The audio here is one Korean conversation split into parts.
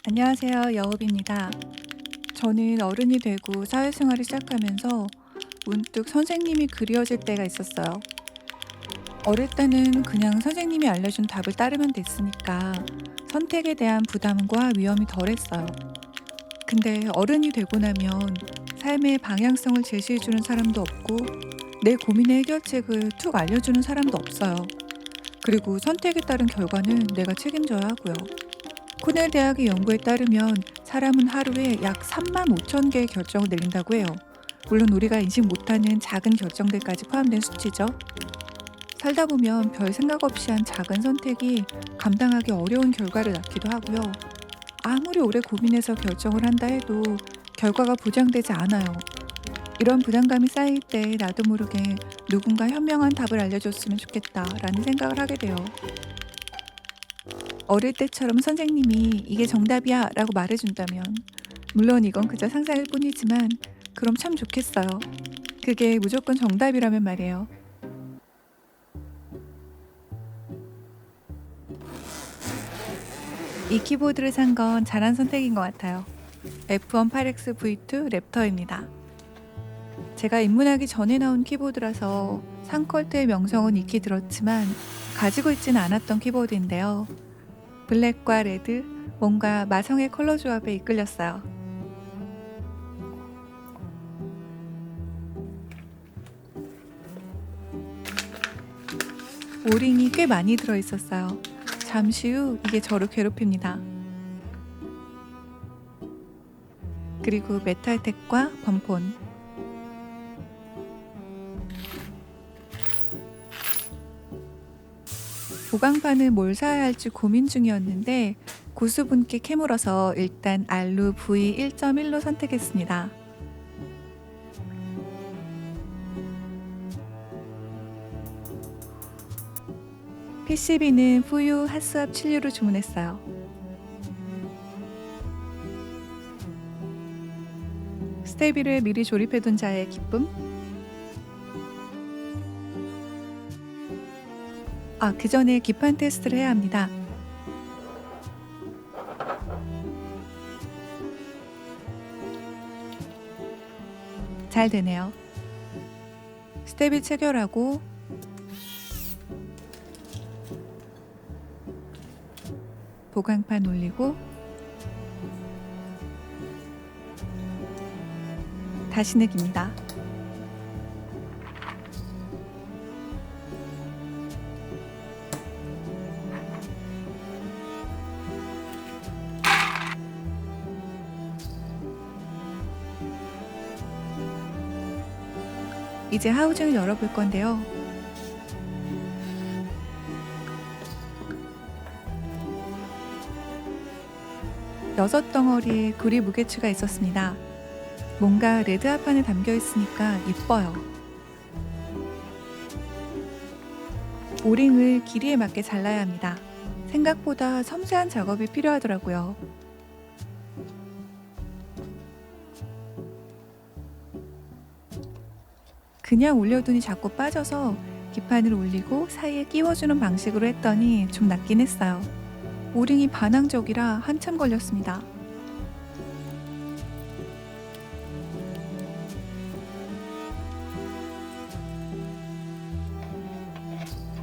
안녕하세요. 여우비입니다. 저는 어른이 되고 사회생활을 시작하면서 문득 선생님이 그리워질 때가 있었어요. 어릴 때는 그냥 선생님이 알려준 답을 따르면 됐으니까 선택에 대한 부담과 위험이 덜했어요. 근데 어른이 되고 나면 삶의 방향성을 제시해주는 사람도 없고 내 고민의 해결책을 툭 알려주는 사람도 없어요. 그리고 선택에 따른 결과는 내가 책임져야 하고요. 코넬 대학의 연구에 따르면 사람은 하루에 약 3만 5천 개의 결정을 내린다고 해요. 물론 우리가 인식 못하는 작은 결정들까지 포함된 수치죠. 살다 보면 별 생각 없이 한 작은 선택이 감당하기 어려운 결과를 낳기도 하고요. 아무리 오래 고민해서 결정을 한다 해도 결과가 보장되지 않아요. 이런 부담감이 쌓일 때 나도 모르게 누군가 현명한 답을 알려줬으면 좋겠다라는 생각을 하게 돼요. 어릴 때처럼 선생님이 "이게 정답이야" 라고 말해준다면 물론 이건 그저 상상일 뿐이지만 그럼 참 좋겠어요. 그게 무조건 정답이라면 말이에요. 이 키보드를 산 건 잘한 선택인 것 같아요. F1 8X V2 랩터입니다. 제가 입문하기 전에 나온 키보드라서 상컬트의 명성은 익히 들었지만 가지고 있지는 않았던 키보드인데요. 블랙과 레드, 뭔가 마성의 컬러 조합에 이끌렸어요. 오링이 꽤 많이 들어있었어요. 잠시 후 이게 저를 괴롭힙니다. 그리고 메탈텍과 범폰. 보강판을 뭘 사야 할지 고민 중이었는데 고수분께 캐물어서 일단 알루 V1.1로 선택했습니다. PCB는 푸유 핫스왑 7유로 주문했어요. 스테비를 미리 조립해둔 자의 기쁨? 그 전에 기판 테스트를 해야 합니다. 잘 되네요. 스테비 체결하고 보강판 올리고 다시 내깁니다. 이제 하우징을 열어볼 건데요. 여섯 덩어리의 구리 무게추가 있었습니다. 뭔가 레드 합판에 담겨 있으니까 예뻐요. 오링을 길이에 맞게 잘라야 합니다. 생각보다 섬세한 작업이 필요하더라고요. 그냥 올려두니 자꾸 빠져서 기판을 올리고 사이에 끼워주는 방식으로 했더니 좀 낫긴 했어요. 오링이 반항적이라 한참 걸렸습니다.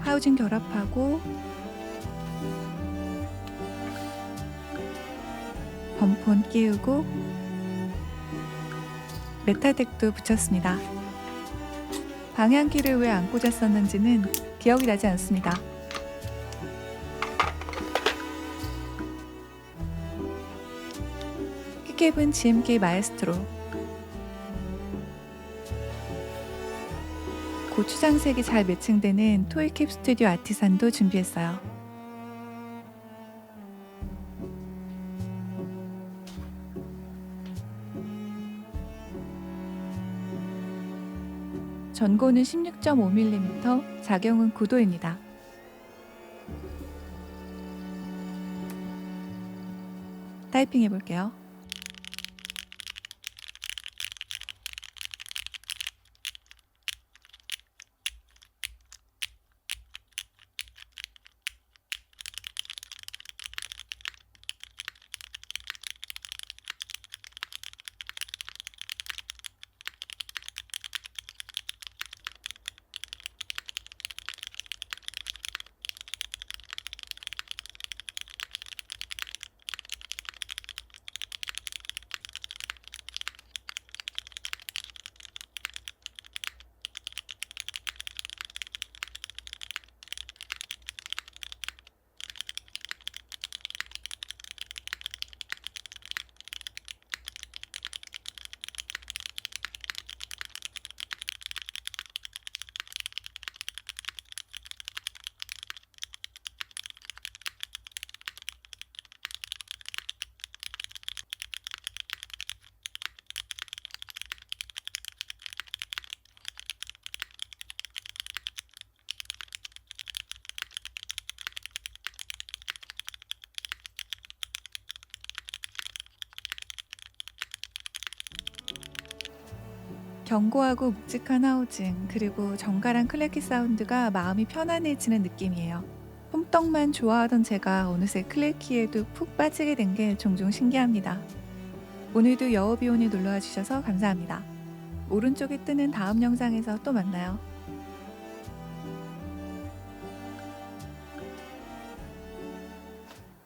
하우징 결합하고 범폰 끼우고 메탈덱도 붙였습니다. 방향키를 왜 안 꽂았었는지는 기억이 나지 않습니다. 키캡은 GMK 마에스트로. 고추장색이 잘 매칭되는 토이캡 스튜디오 아티산도 준비했어요. 전고는 16.5mm, 자경은 9도입니다. 타이핑 해볼게요. 견고하고 묵직한 하우징, 그리고 정갈한 클래키 사운드가 마음이 편안해지는 느낌이에요. 홈떡만 좋아하던 제가 어느새 클래키에도 푹 빠지게 된 게 종종 신기합니다. 오늘도 여우비온에 놀러와 주셔서 감사합니다. 오른쪽에 뜨는 다음 영상에서 또 만나요.